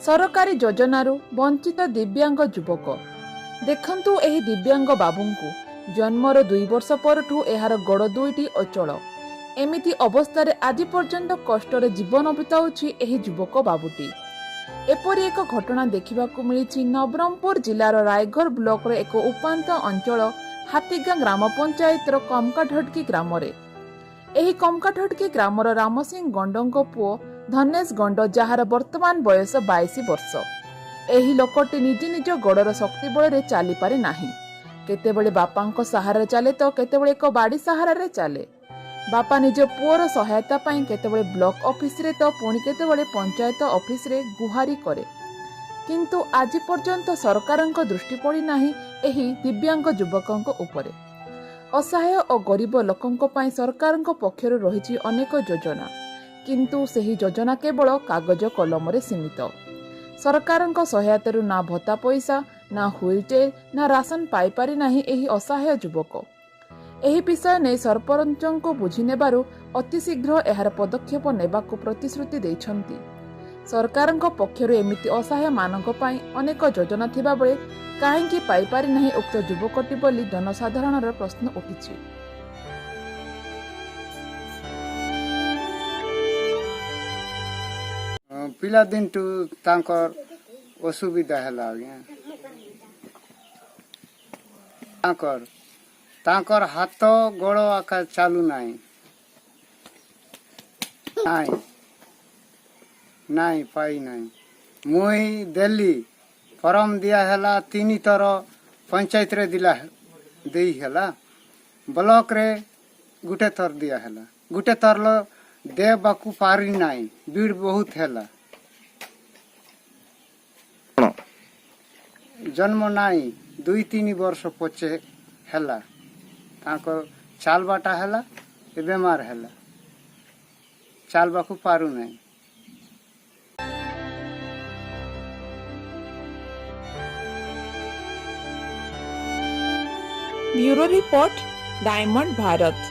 सरकारी योजनारू वंचित दिव्यांग युवक देखंतु एही दिव्यांग बाबूंकु जन्मर 2 वर्ष परठू एहार गोड़ दुईटी अचल एमिति अवस्था आज पर्यंत कष्टर जीवन बिताउछि एही युवक बाबूटी। एपरी एक घटना देखिबाकु मिलिछि नवरंगपुर जिलार रायगढ़ ब्लॉक रे एक उपांत अंचल हातीगां ग्राम पंचायतर कमकाढटकी ग्राम रे। एही कमकाढटकी ग्रामर रामसिंह गंडों पुओ धनेश गंड जार वर्तमान बयस 22 वर्ष। एही लोकटी निज निज गोड़र शक्ति बल चली पारे नाही। केतेबेले बापांक सहारा चले तो केतेबेले एक बाड़ी सहारा चले। बापा निज पुओर सहायता पाई केतेबेले ब्लॉक ऑफिस रे तो पुणी केतेबेले पंचायत ऑफिस रे गुहारी करे, किंतु आज पर्यंत सरकारक दृष्टि पड़ी नाही एही दिव्यांग युवकंक उपरे। असहाय और गरीब लोकंक पाई सरकारक पक्षरु रहिछि अनेक योजना, किंतु सेही योजना केवल कागज कलम रे सीमित। सरकारक सहायतारु ना भत्ता पैसा ना व्हीलचेयर ना राशन पाई पारि नाही एही असहाय युवक। एही विषय नै सरपंचको बुझी नेबारु अति शीघ्र एहार पदक्षेप नेबाकु प्रतिश्रुति दैछन्ति। सरकारक पक्षरु एमिति असहाय मानक पाई अनेक योजना थिबा बेले काहेकि पाई पारि नाही उक्त युवकटी बोली जनसाधारणर प्रश्न उठिछि। पिला दिन टू तांकर असुविधा हैला तांकर हाथ गोड़ आका चालू नाही पाई नाही। मुई दिल्ली फॉर्म दिया हैला 3 थर पंचायत रे दिला देई हैला, ब्लॉक रे गुटे थर दिया हैला, गुटे थर लो दे बाकू पारी नाही, भीड़ बहुत हैला। जन्म नाही 2-3 वर्ष पचे हैला, ताको चाल बाटा हैला बेमार हैला, चाल बाकू पारू नाही। Bureau report diamond Bharat.